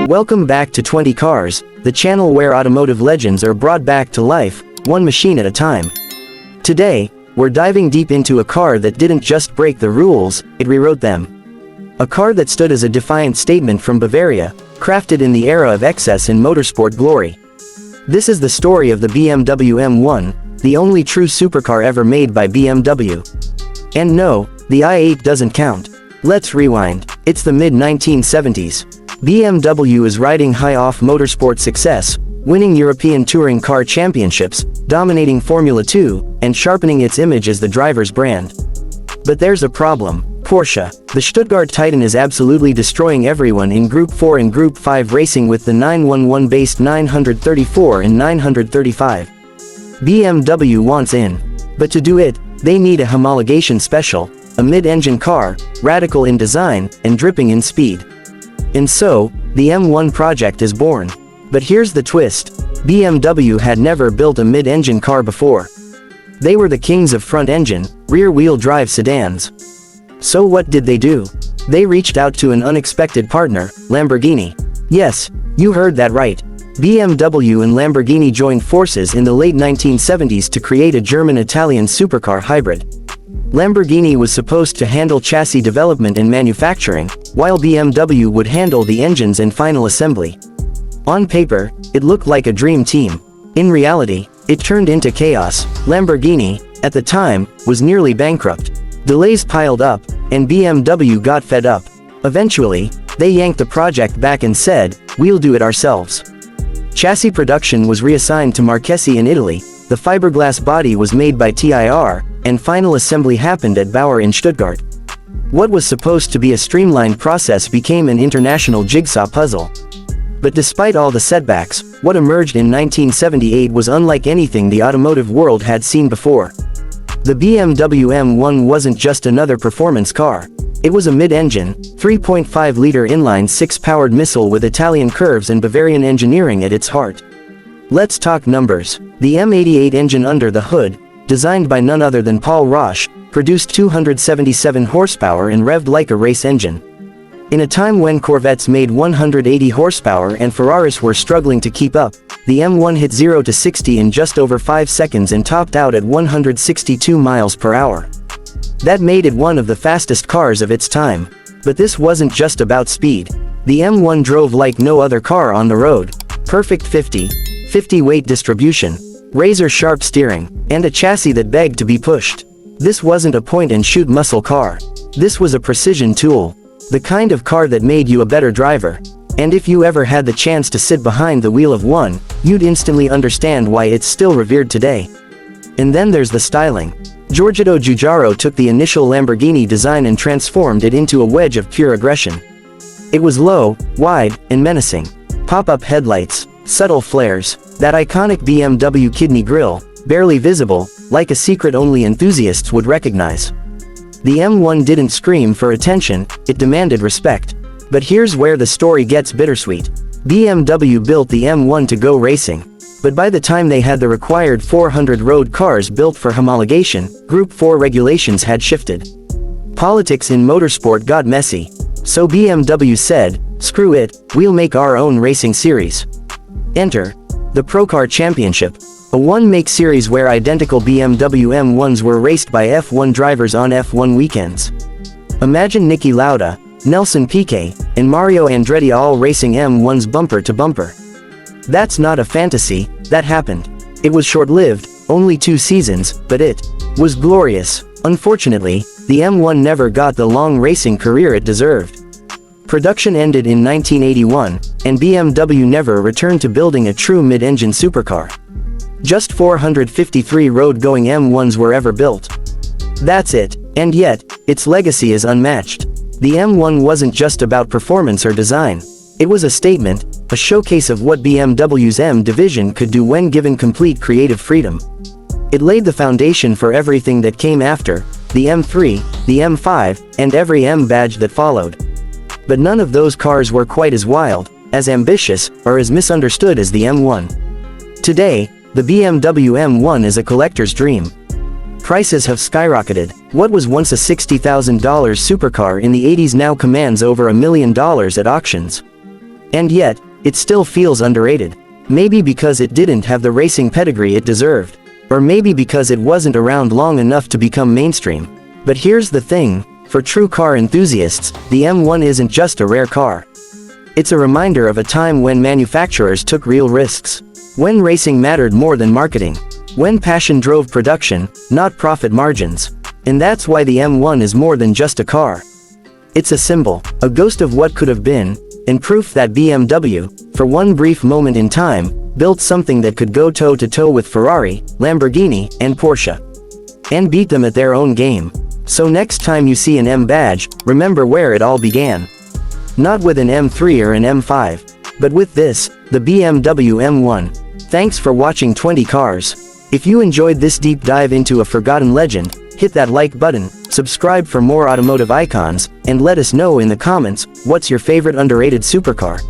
Welcome back to 20 Cars, the channel where automotive legends are brought back to life, one machine at a time. Today, we're diving deep into a car that didn't just break the rules, it rewrote them. A car that stood as a defiant statement from Bavaria, crafted in the era of excess in motorsport glory. This is the story of the BMW M1, the only true supercar ever made by BMW. And no, the i8 doesn't count. Let's rewind. It's the mid-1970s. BMW is riding high off motorsport success, winning European touring car championships, dominating Formula 2, and sharpening its image as the driver's brand. But there's a problem. Porsche, the Stuttgart Titan, is absolutely destroying everyone in Group 4 and Group 5 racing with the 911-based 934 and 935. BMW wants in. But to do it, they need a homologation special, a mid-engine car, radical in design, and dripping in speed. And so, the M1 project is born. But here's the twist. BMW had never built a mid-engine car before. They were the kings of front-engine, rear-wheel drive sedans. So what did they do? They reached out to an unexpected partner, Lamborghini. Yes, you heard that right. BMW and Lamborghini joined forces in the late 1970s to create a German-Italian supercar hybrid. Lamborghini was supposed to handle chassis development and manufacturing, while BMW would handle the engines and final assembly. On paper, it looked like a dream team. In reality, it turned into chaos. Lamborghini, at the time, was nearly bankrupt. Delays piled up, and BMW got fed up. Eventually, they yanked the project back and said, "We'll do it ourselves." Chassis production was reassigned to Marchesi in Italy, the fiberglass body was made by TIR, and final assembly happened at Bauer in Stuttgart. What was supposed to be a streamlined process became an international jigsaw puzzle. But despite all the setbacks, what emerged in 1978 was unlike anything the automotive world had seen before. The BMW M1 wasn't just another performance car. It was a mid-engine, 3.5-liter inline-six powered missile with Italian curves and Bavarian engineering at its heart. Let's talk numbers. The M88 engine under the hood, designed by none other than Paul Rosche, produced 277 horsepower and revved like a race engine. In a time when Corvettes made 180 horsepower and Ferraris were struggling to keep up, the M1 hit 0 to 60 in just over 5 seconds and topped out at 162 miles per hour. That made it one of the fastest cars of its time. But this wasn't just about speed. The M1 drove like no other car on the road. Perfect 50/50 weight distribution, razor-sharp steering, and a chassis that begged to be pushed. This wasn't a point-and-shoot muscle car. This was a precision tool. The kind of car that made you a better driver. And if you ever had the chance to sit behind the wheel of one, you'd instantly understand why it's still revered today. And then there's the styling. Giorgio Giugiaro took the initial Lamborghini design and transformed it into a wedge of pure aggression. It was low, wide, and menacing. Pop-up headlights, subtle flares, that iconic BMW kidney grille, barely visible, like a secret only enthusiasts would recognize. The M1 didn't scream for attention, it demanded respect. But here's where the story gets bittersweet. BMW built the M1 to go racing. But by the time they had the required 400 road cars built for homologation, Group 4 regulations had shifted. Politics in motorsport got messy. So BMW said, "Screw it, we'll make our own racing series." Enter the Procar Championship, a one-make series where identical BMW M1s were raced by F1 drivers on F1 weekends. Imagine Niki Lauda, Nelson Piquet, and Mario Andretti all racing M1s bumper to bumper. That's not a fantasy, that happened. It was short-lived, only 2 seasons, but it was glorious. Unfortunately, the M1 never got the long racing career it deserved. Production ended in 1981, and BMW never returned to building a true mid-engine supercar. Just 453 road-going M1s were ever built. That's it, and yet, its legacy is unmatched. The M1 wasn't just about performance or design. It was a statement, a showcase of what BMW's M division could do when given complete creative freedom. It laid the foundation for everything that came after, the M3, the M5, and every M badge that followed. But none of those cars were quite as wild, as ambitious, or as misunderstood as the M1. Today, the BMW M1 is a collector's dream. Prices have skyrocketed. What was once a $60,000 supercar in the 80s now commands over $1 million at auctions. And yet, it still feels underrated. Maybe because it didn't have the racing pedigree it deserved. Or maybe because it wasn't around long enough to become mainstream. But here's the thing, for true car enthusiasts, the M1 isn't just a rare car. It's a reminder of a time when manufacturers took real risks. When racing mattered more than marketing. When passion drove production, not profit margins. And that's why the M1 is more than just a car. It's a symbol, a ghost of what could have been, and proof that BMW, for one brief moment in time, built something that could go toe-to-toe with Ferrari, Lamborghini, and Porsche. And beat them at their own game. So next time you see an M badge, remember where it all began. Not with an M3 or an M5, but with this, the BMW M1. Thanks for watching 20 Cars. If you enjoyed this deep dive into a forgotten legend, hit that like button, subscribe for more automotive icons, and let us know in the comments, what's your favorite underrated supercar?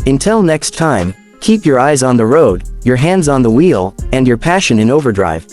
Until next time, keep your eyes on the road, your hands on the wheel, and your passion in overdrive.